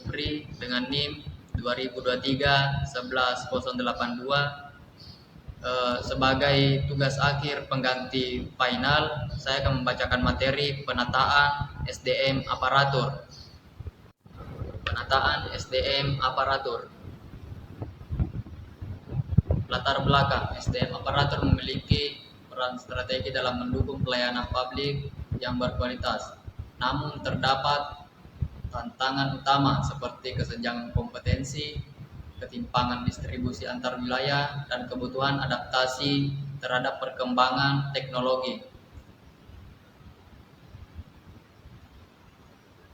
Supri dengan NIM 2023-11082. Sebagai tugas akhir pengganti final, saya akan membacakan materi penataan SDM aparatur. Penataan SDM aparatur. Latar belakang, SDM aparatur memiliki peran strategi dalam mendukung pelayanan publik yang berkualitas. Namun terdapat tantangan utama seperti kesenjangan kompetensi, ketimpangan distribusi antar wilayah, dan kebutuhan adaptasi terhadap perkembangan teknologi.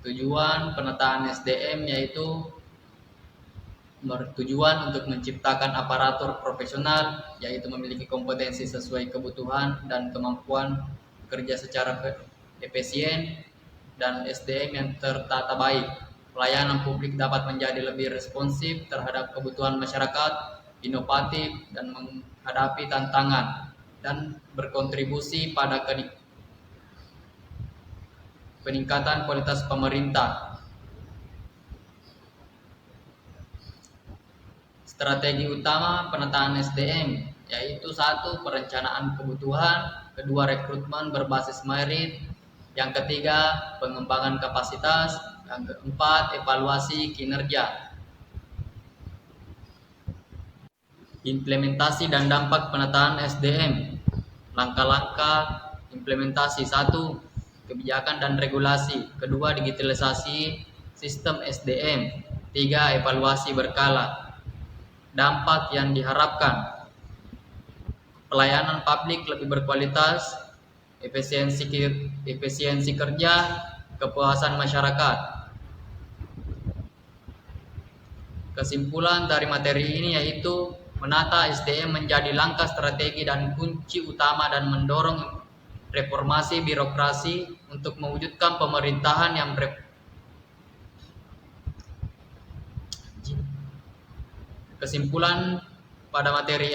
Tujuan penataan SDM yaitu bertujuan untuk menciptakan aparatur profesional, yaitu memiliki kompetensi sesuai kebutuhan dan kemampuan bekerja secara efisien, dan SDM yang tertata baik. Pelayanan publik dapat menjadi lebih responsif terhadap kebutuhan masyarakat, inovatif, dan menghadapi tantangan, dan berkontribusi pada peningkatan kualitas pemerintah. Strategi utama penataan SDM yaitu 1. Perencanaan kebutuhan, 2. Rekrutmen berbasis merit, yang ketiga pengembangan kapasitas, yang keempat evaluasi kinerja. Implementasi dan dampak penataan SDM. Langkah-langkah implementasi: 1. Kebijakan dan regulasi, 2. Digitalisasi sistem SDM, 3. Evaluasi berkala. Dampak yang diharapkan: pelayanan publik lebih berkualitas, efisiensi kerja, kepuasan masyarakat. Kesimpulan dari materi ini yaitu menata SDM menjadi langkah strategi dan kunci utama dan mendorong reformasi birokrasi untuk mewujudkan pemerintahan yang Kesimpulan pada materi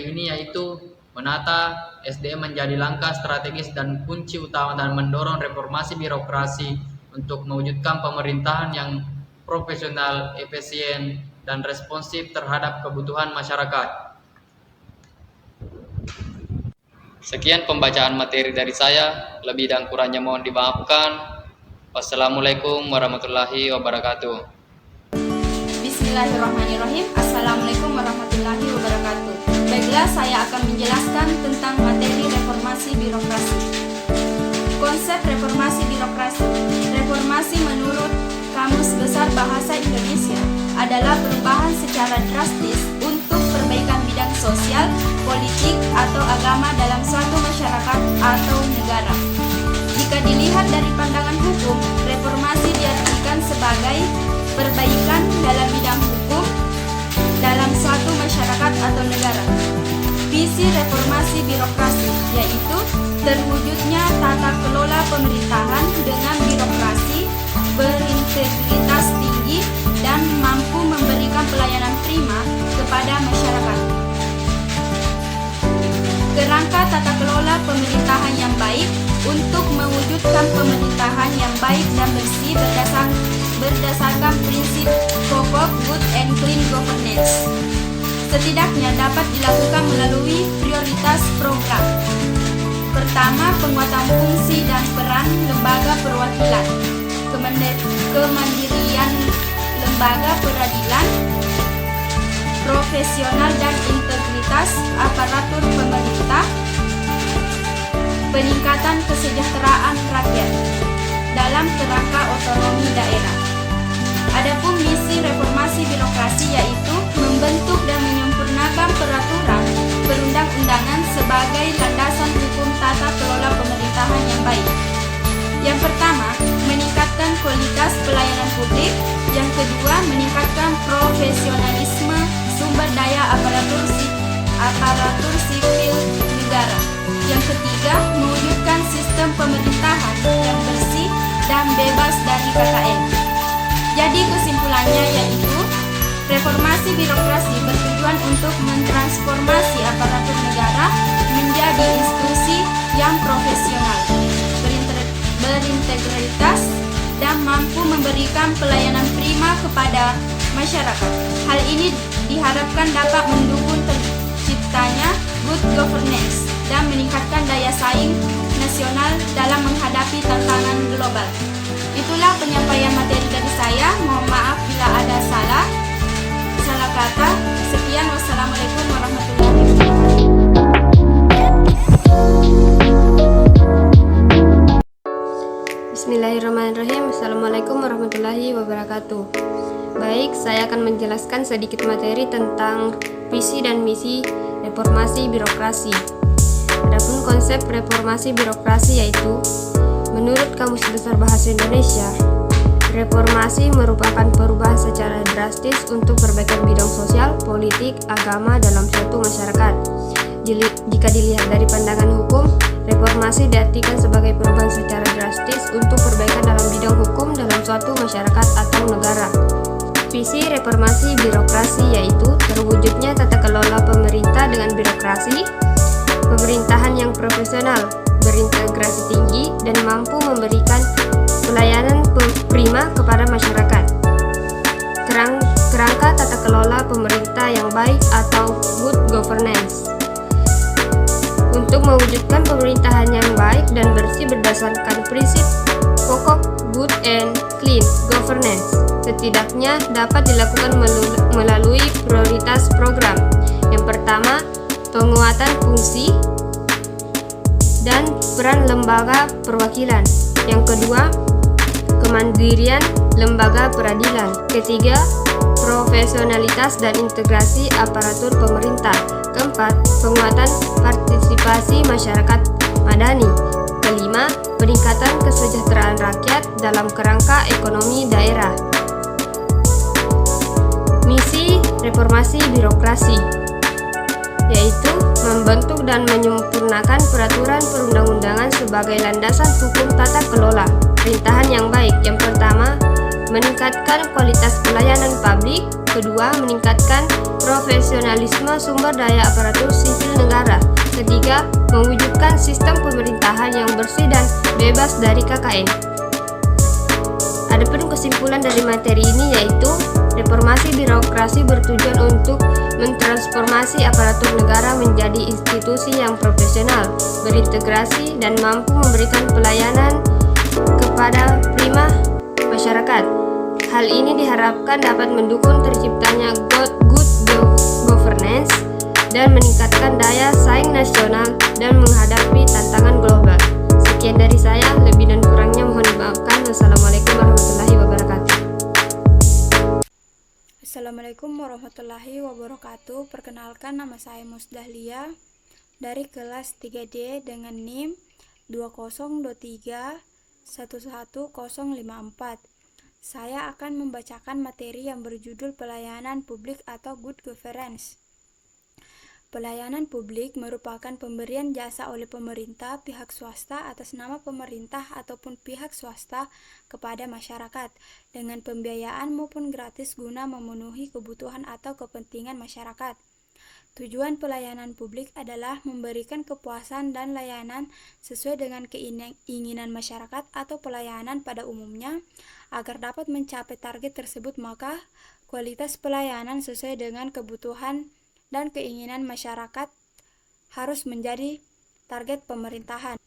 ini yaitu menata SDM menjadi langkah strategis dan kunci utama dan mendorong reformasi birokrasi untuk mewujudkan pemerintahan yang profesional, efisien, dan responsif terhadap kebutuhan masyarakat. Sekian pembacaan materi dari saya, lebih dan kurangnya mohon dimaafkan. Wassalamualaikum warahmatullahi wabarakatuh. Bismillahirrahmanirrahim. Assalamualaikum warahmatullahi wabarakatuh. Baiklah, saya akan menjelaskan tentang materi reformasi birokrasi. Konsep reformasi birokrasi. Reformasi menurut Kamus Besar Bahasa Indonesia adalah perubahan secara drastis untuk perbaikan bidang sosial, politik, atau agama dalam suatu masyarakat atau negara. Jika dilihat dari pandangan hukum, reformasi diartikan sebagai perbaikan dalam bidang hukum dalam suatu masyarakat atau negara. Visi reformasi birokrasi yaitu terwujudnya tata kelola pemerintahan dengan birokrasi berintegritas tinggi dan mampu memberikan pelayanan prima kepada masyarakat. Kerangka tata kelola pemerintahan yang baik untuk mewujudkan pemerintahan yang baik dan bersih berdasarkan prinsip pokok good and clean governance. Setidaknya dapat dilakukan melalui prioritas program. Pertama, penguatan fungsi dan peran lembaga perwakilan, kemandirian lembaga peradilan, profesional dan integritas aparatur pemerintah, peningkatan kesejahteraan rakyat dalam kerangka otonomi daerah. Adapun misi reformasi birokrasi yaitu membentuk dan menyempurnakan peraturan perundang-undangan sebagai landasan hukum tata kelola pemerintahan yang baik. Yang pertama, meningkatkan kualitas pelayanan publik. Yang kedua, meningkatkan profesionalisme sumber daya aparatur sipil negara. Yang ketiga, mewujudkan sistem pemerintahan yang bersih dan bebas dari KKN. Jadi kesimpulannya yaitu reformasi birokrasi bertujuan untuk mentransformasi aparatur negara menjadi institusi yang profesional, berintegritas, dan mampu memberikan pelayanan prima kepada masyarakat. Hal ini diharapkan dapat mendukung terciptanya good governance dan meningkatkan daya saing nasional dalam menghadapi tantangan global. Itulah penyampaian materi dari saya. Mohon maaf bila ada salah kata. Sekian, wassalamualaikum warahmatullahi wabarakatuh. Bismillahirrahmanirrahim. Assalamualaikum warahmatullahi wabarakatuh. Baik, saya akan menjelaskan sedikit materi tentang visi dan misi reformasi birokrasi. Adapun konsep reformasi birokrasi yaitu, menurut Kamus Besar Bahasa Indonesia, reformasi merupakan perubahan secara drastis untuk perbaikan bidang sosial, politik, agama dalam suatu masyarakat. Jika dilihat dari pandangan hukum, reformasi diartikan sebagai perubahan secara drastis untuk perbaikan dalam bidang hukum dalam suatu masyarakat atau negara. Visi reformasi birokrasi yaitu terwujudnya tata kelola pemerintah dengan birokrasi, pemerintahan yang profesional, berintegrasi tinggi, dan mampu memberikan pelayanan prima kepada masyarakat. Kerangka tata kelola pemerintah yang baik atau good governance. Untuk mewujudkan pemerintahan yang baik dan bersih berdasarkan prinsip pokok good and clean governance, setidaknya dapat dilakukan melalui prioritas program. Yang pertama, penguatan fungsi dan peran lembaga perwakilan. Yang kedua, kemandirian lembaga peradilan. Ketiga, profesionalitas dan integrasi aparatur pemerintah. Keempat, penguatan partisipasi masyarakat madani. Kelima, peningkatan kesejahteraan rakyat dalam kerangka ekonomi daerah. Misi reformasi birokrasi yaitu membentuk dan menyempurnakan peraturan perundang-undangan sebagai landasan hukum tata kelola pemerintahan yang baik. Yang pertama, meningkatkan kualitas pelayanan publik. Kedua, meningkatkan profesionalisme sumber daya aparatur sipil negara. Ketiga, mewujudkan sistem pemerintahan yang bersih dan bebas dari KKN. Adapun kesimpulan dari materi ini yaitu, reformasi birokrasi bertujuan untuk mentransformasi aparatur negara menjadi institusi yang profesional, berintegrasi, dan mampu memberikan pelayanan kepada prima masyarakat. Hal ini diharapkan dapat mendukung terciptanya good governance dan meningkatkan daya saing nasional dan menghadapi tantangan global. Sekian dari saya, lebih dan kurangnya mohon dimaafkan. Wassalamualaikum warahmatullahi wabarakatuh. Assalamualaikum warahmatullahi wabarakatuh. Perkenalkan, nama saya Musdahlia dari kelas 3D dengan NIM 2023111054. Saya akan membacakan materi yang berjudul pelayanan publik atau good governance. Pelayanan publik merupakan pemberian jasa oleh pemerintah, pihak swasta atas nama pemerintah ataupun pihak swasta kepada masyarakat dengan pembiayaan maupun gratis guna memenuhi kebutuhan atau kepentingan masyarakat. Tujuan pelayanan publik adalah memberikan kepuasan dan layanan sesuai dengan keinginan masyarakat atau pelayanan pada umumnya. Agar dapat mencapai target tersebut, maka kualitas pelayanan sesuai dengan kebutuhan dan keinginan masyarakat harus menjadi target pemerintahan.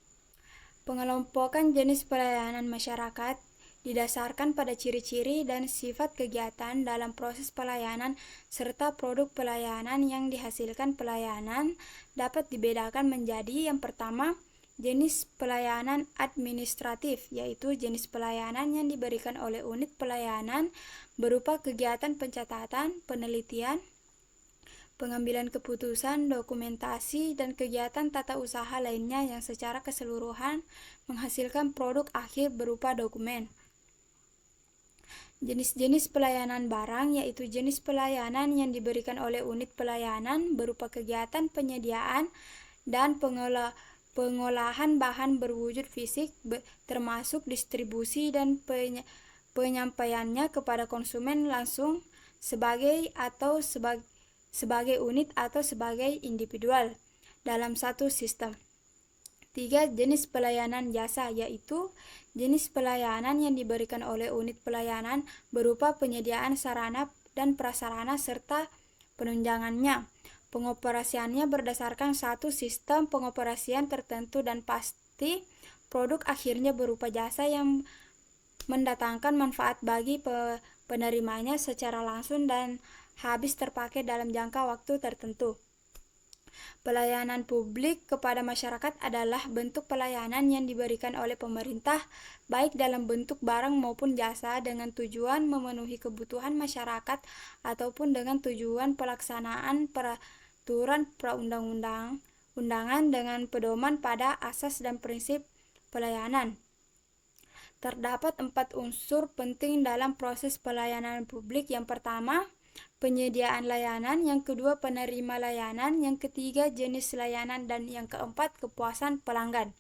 Pengelompokan jenis pelayanan masyarakat didasarkan pada ciri-ciri dan sifat kegiatan dalam proses pelayanan serta produk pelayanan yang dihasilkan pelayanan dapat dibedakan menjadi, yang pertama, jenis pelayanan administratif, yaitu jenis pelayanan yang diberikan oleh unit pelayanan berupa kegiatan pencatatan, penelitian, pengambilan keputusan, dokumentasi, dan kegiatan tata usaha lainnya yang secara keseluruhan menghasilkan produk akhir berupa dokumen. Jenis-jenis pelayanan barang, yaitu jenis pelayanan yang diberikan oleh unit pelayanan berupa kegiatan penyediaan dan pengolahan bahan berwujud fisik, termasuk distribusi dan penyampaiannya kepada konsumen langsung sebagai unit atau sebagai individual dalam satu sistem. 3. Jenis pelayanan jasa, yaitu jenis pelayanan yang diberikan oleh unit pelayanan berupa penyediaan sarana dan prasarana serta penunjangannya. Pengoperasiannya berdasarkan satu sistem pengoperasian tertentu dan pasti. Produk akhirnya berupa jasa yang mendatangkan manfaat bagi penerimanya secara langsung dan habis terpakai dalam jangka waktu tertentu. Pelayanan publik kepada masyarakat adalah bentuk pelayanan yang diberikan oleh pemerintah, baik dalam bentuk barang maupun jasa, dengan tujuan memenuhi kebutuhan masyarakat ataupun dengan tujuan pelaksanaan peraturan perundang-undangan dengan pedoman pada asas dan prinsip pelayanan. Terdapat 4 unsur penting dalam proses pelayanan publik. Yang pertama, penyediaan layanan, yang kedua penerima layanan, yang ketiga jenis layanan, dan yang keempat kepuasan pelanggan.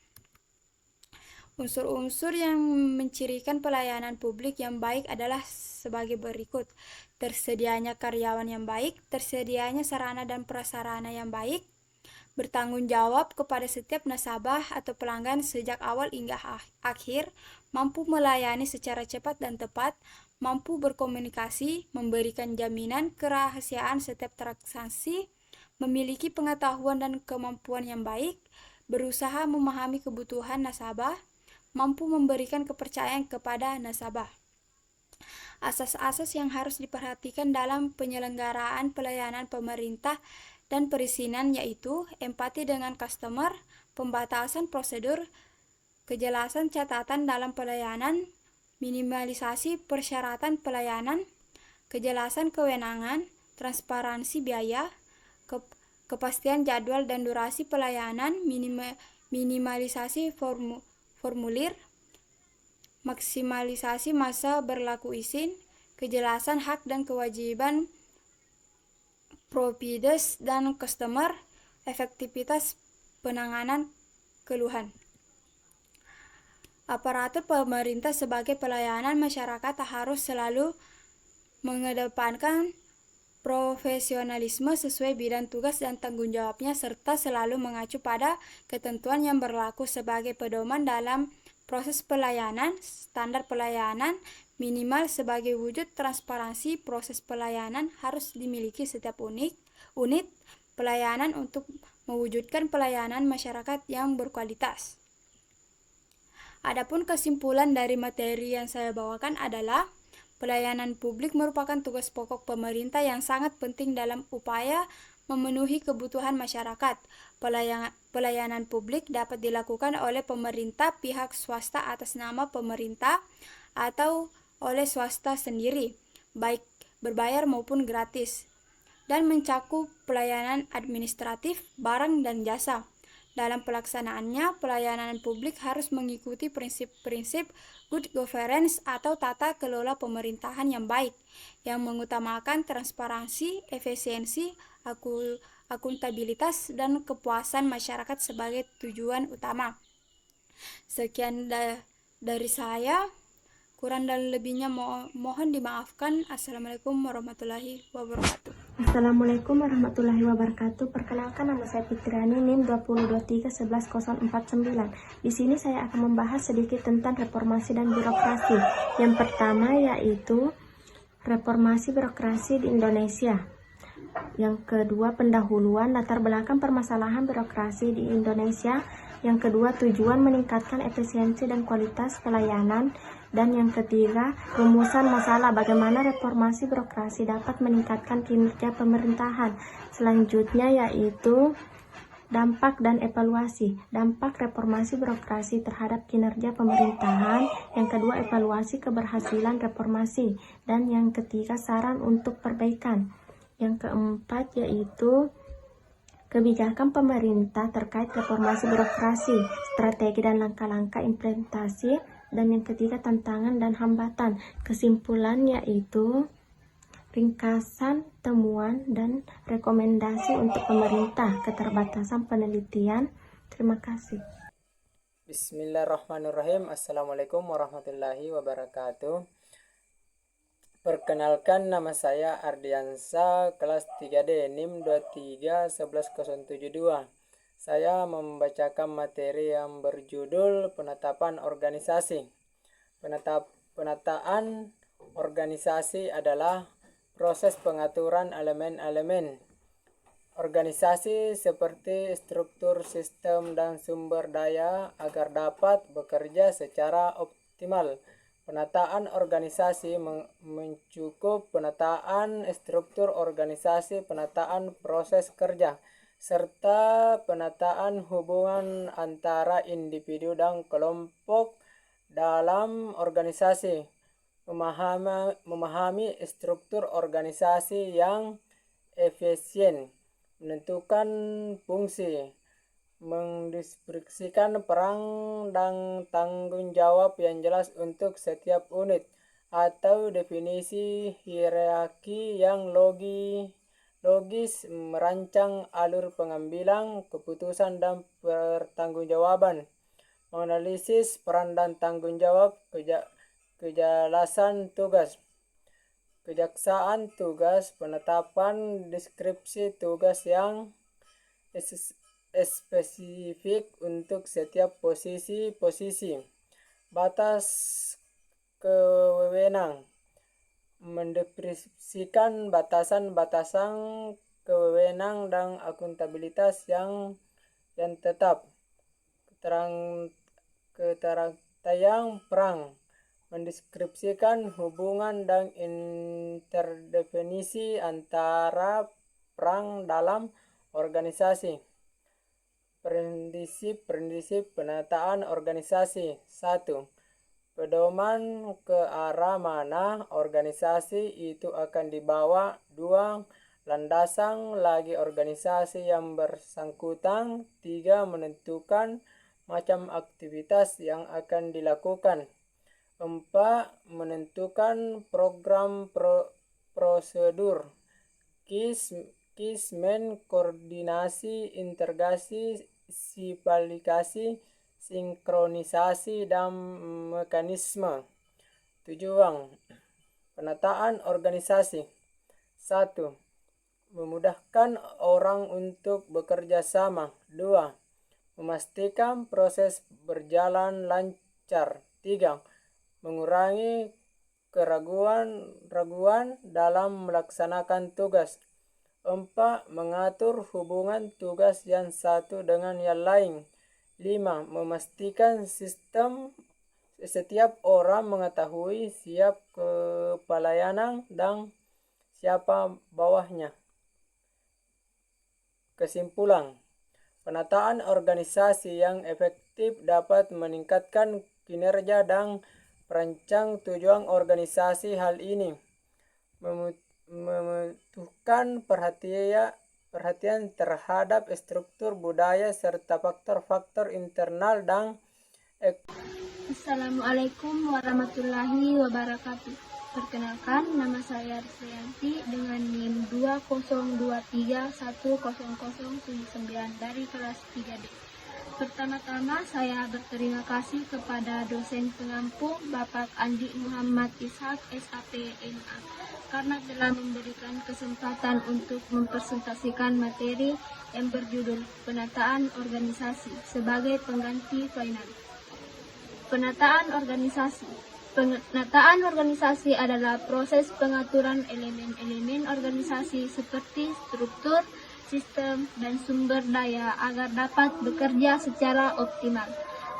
Unsur-unsur yang mencirikan pelayanan publik yang baik adalah sebagai berikut: tersedianya karyawan yang baik, tersedianya sarana dan prasarana yang baik, bertanggung jawab kepada setiap nasabah atau pelanggan sejak awal hingga akhir, mampu melayani secara cepat dan tepat, mampu berkomunikasi, memberikan jaminan kerahasiaan setiap transaksi, memiliki pengetahuan dan kemampuan yang baik, berusaha memahami kebutuhan nasabah, mampu memberikan kepercayaan kepada nasabah. Asas-asas yang harus diperhatikan dalam penyelenggaraan pelayanan pemerintah dan perizinan yaitu empati dengan customer, pembatasan prosedur, kejelasan catatan dalam pelayanan, minimalisasi persyaratan pelayanan, kejelasan kewenangan, transparansi biaya, kepastian jadwal dan durasi pelayanan, minimalisasi formulir, maksimalisasi masa berlaku izin, kejelasan hak dan kewajiban providers dan customer, efektivitas penanganan keluhan. Aparatur pemerintah sebagai pelayanan masyarakat harus selalu mengedepankan profesionalisme sesuai bidang tugas dan tanggung jawabnya, serta selalu mengacu pada ketentuan yang berlaku sebagai pedoman dalam proses pelayanan. Standar pelayanan minimal sebagai wujud transparansi proses pelayanan harus dimiliki setiap unit pelayanan untuk mewujudkan pelayanan masyarakat yang berkualitas. Adapun kesimpulan dari materi yang saya bawakan adalah pelayanan publik merupakan tugas pokok pemerintah yang sangat penting dalam upaya memenuhi kebutuhan masyarakat. Pelayanan publik dapat dilakukan oleh pemerintah, pihak swasta atas nama pemerintah, atau oleh swasta sendiri, baik berbayar maupun gratis, dan mencakup pelayanan administratif, barang, dan jasa. Dalam pelaksanaannya, pelayanan publik harus mengikuti prinsip-prinsip good governance atau tata kelola pemerintahan yang baik, yang mengutamakan transparansi, efisiensi, akuntabilitas, dan kepuasan masyarakat sebagai tujuan utama. Sekian dari saya. Kurang dan lebihnya mohon dimaafkan. Assalamualaikum warahmatullahi wabarakatuh. Assalamualaikum warahmatullahi wabarakatuh. Perkenalkan, nama saya Fitriani, NIM 2023111049. Di sini saya akan membahas sedikit tentang reformasi dan birokrasi. Yang pertama yaitu reformasi birokrasi di Indonesia. Yang kedua, pendahuluan latar belakang permasalahan birokrasi di Indonesia. Yang kedua, tujuan meningkatkan efisiensi dan kualitas pelayanan. Dan yang ketiga, rumusan masalah bagaimana reformasi birokrasi dapat meningkatkan kinerja pemerintahan. Selanjutnya yaitu dampak dan evaluasi. Dampak reformasi birokrasi terhadap kinerja pemerintahan. Yang kedua, evaluasi keberhasilan reformasi. Dan yang ketiga, saran untuk perbaikan. Yang keempat yaitu kebijakan pemerintah terkait reformasi birokrasi, strategi dan langkah-langkah implementasi. Dan yang ketiga, tantangan dan hambatan. Kesimpulan yaitu ringkasan, temuan, dan rekomendasi untuk pemerintah, keterbatasan penelitian. Terima kasih. Bismillahirrahmanirrahim. Assalamualaikum warahmatullahi wabarakatuh. Perkenalkan, nama saya Ardiansa, kelas 3D, NIM 231172. Saya membacakan materi yang berjudul penetapan organisasi. Penataan organisasi adalah proses pengaturan elemen-elemen organisasi seperti struktur, sistem, dan sumber daya agar dapat bekerja secara optimal. Penataan organisasi mencakup penataan struktur organisasi, penataan proses kerja, serta penataan hubungan antara individu dan kelompok dalam organisasi. Memahami struktur organisasi yang efisien, menentukan fungsi, mendeskripsikan peran dan tanggung jawab yang jelas untuk setiap unit, atau definisi hierarki yang logis, merancang alur pengambilan keputusan dan pertanggungjawaban, menganalisis peran dan tanggung jawab, kejelasan tugas, kejaksaan tugas, penetapan deskripsi tugas yang spesifik untuk setiap posisi, batas kewenangan, mendefinisikan batasan-batasan kewenangan dan akuntabilitas yang tetap, keterkaitan peran, mendeskripsikan hubungan dan interdefinisi antara peran dalam organisasi. Prinsip penataan organisasi. 1. Pedoman ke arah mana organisasi itu akan dibawa. 2. Landasan lagi organisasi yang bersangkutan. 3. Menentukan macam aktivitas yang akan dilakukan. 4. Menentukan program prosedur, kismen, koordinasi, integrasi, sipalifikasi, sinkronisasi, dan mekanisme. Tujuan penataan organisasi. 1. Memudahkan orang untuk bekerja sama. 2. Memastikan proses berjalan lancar. 3. Mengurangi keraguan dalam melaksanakan tugas. 4. Mengatur hubungan tugas yang satu dengan yang lain. 5. Memastikan setiap orang mengetahui siapa kepelayanan dan siapa bawahnya. Kesimpulan, penataan organisasi yang efektif dapat meningkatkan kinerja dan merancang tujuan organisasi. Hal ini membutuhkan perhatian terhadap struktur budaya serta faktor-faktor internal dan Assalamualaikum warahmatullahi wabarakatuh. Perkenalkan, nama saya Rislianti dengan NIM 202310079 dari kelas 3D. Pertama-tama saya berterima kasih kepada dosen pengampu Bapak Andi Muhammad Ishak SAP MA karena telah memberikan kesempatan untuk mempresentasikan materi yang berjudul penataan organisasi sebagai pengganti final. Penataan organisasi. Penataan organisasi adalah proses pengaturan elemen-elemen organisasi seperti struktur, sistem, dan sumber daya agar dapat bekerja secara optimal.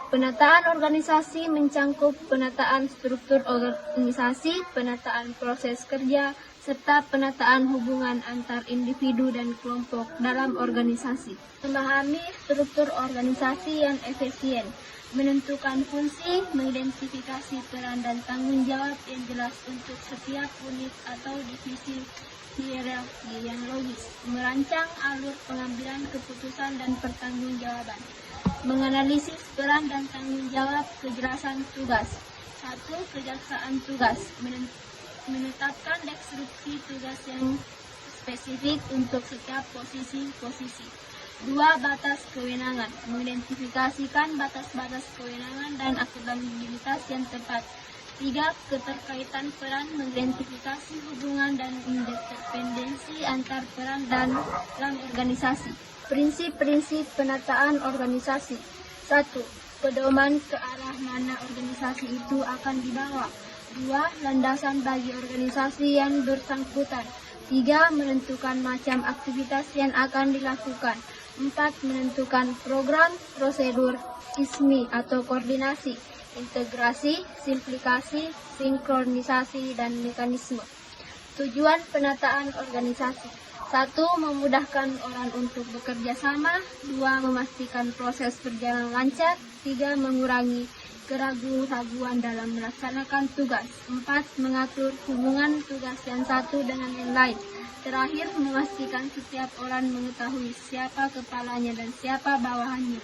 Penataan organisasi mencakup penataan struktur organisasi, penataan proses kerja, serta penataan hubungan antar individu dan kelompok dalam organisasi. Memahami struktur organisasi yang efisien, menentukan fungsi, mengidentifikasi peran dan tanggung jawab yang jelas untuk setiap unit atau divisi, hierarki yang logis, merancang alur pengambilan keputusan dan pertanggungjawaban, menganalisis peran dan tanggung jawab, kejelasan tugas. 1. Kejaksaan tugas, menetapkan deskripsi tugas yang spesifik untuk setiap posisi. 2. Batas kewenangan, mengidentifikasikan batas-batas kewenangan dan akuntabilitas yang tepat. 3. Keterkaitan peran, mengidentifikasi hubungan dan interdependensi antar peran dan dalam organisasi. Prinsip-prinsip penataan organisasi. 1. Pedoman ke arah mana organisasi itu akan dibawa. 2. Landasan bagi organisasi yang bersangkutan. 3. Menentukan macam aktivitas yang akan dilakukan. 4. Menentukan program, prosedur, ISMI atau koordinasi, integrasi, simplikasi, sinkronisasi, dan mekanisme. Tujuan penataan organisasi. 1. Memudahkan orang untuk bekerja sama. 2. Memastikan proses berjalan lancar. 3. Mengurangi keraguan-raguan dalam melaksanakan tugas. 4. Mengatur hubungan tugas yang satu dengan yang lain. Terakhir, memastikan setiap orang mengetahui siapa kepalanya dan siapa bawahannya.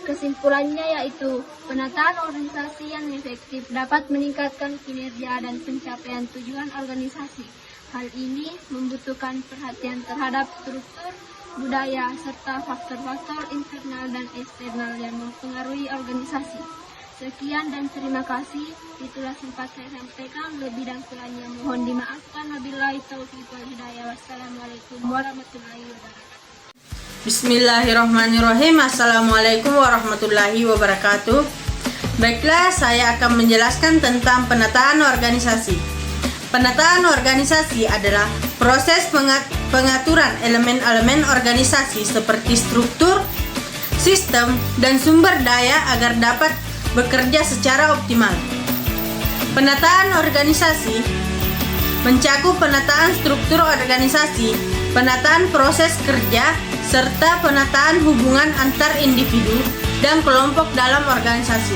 Kesimpulannya yaitu, penataan organisasi yang efektif dapat meningkatkan kinerja dan pencapaian tujuan organisasi. Hal ini membutuhkan perhatian terhadap struktur, budaya, serta faktor-faktor internal dan eksternal yang mempengaruhi organisasi. Sekian dan terima kasih. Itulah sempat saya sampaikan. Lebih dan kurangnya mohon dimaafkan. Wabillahi taufiq wal hidayah. Wassalamualaikum warahmatullahi wabarakatuh. Bismillahirrahmanirrahim. Assalamualaikum warahmatullahi wabarakatuh. Baiklah, saya akan menjelaskan tentang penataan organisasi. Penataan organisasi adalah proses pengaturan elemen-elemen organisasi seperti struktur, sistem, dan sumber daya agar dapat bekerja secara optimal. Penataan organisasi mencakup penataan struktur organisasi, penataan proses kerja, serta penataan hubungan antar individu dan kelompok dalam organisasi.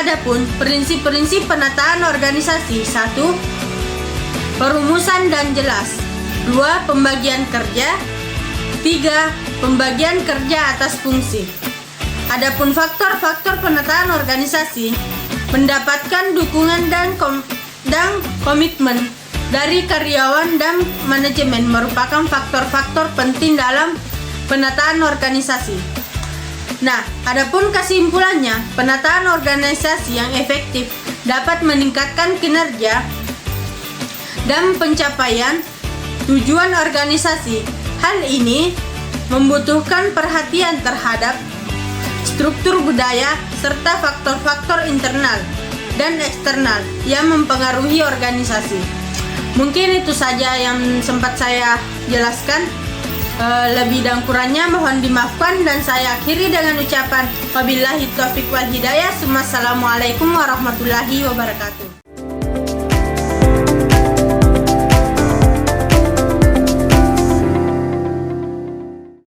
Adapun prinsip-prinsip penataan organisasi: 1. Perumusan dan jelas. 2. Pembagian kerja. 3. Pembagian kerja atas fungsi. Adapun faktor-faktor penataan organisasi mendapatkan dukungan dan komitmen dari karyawan dan manajemen merupakan faktor-faktor penting dalam penataan organisasi. Nah, adapun kesimpulannya, penataan organisasi yang efektif dapat meningkatkan kinerja dan pencapaian tujuan organisasi. Hal ini membutuhkan perhatian terhadap struktur budaya serta faktor-faktor internal dan eksternal yang mempengaruhi organisasi. Mungkin itu saja yang sempat saya jelaskan. Lebih dan kurangnya mohon dimaafkan, dan saya akhiri dengan ucapan wabillahi taufiq wal hidayah. Assalamualaikum warahmatullahi wabarakatuh.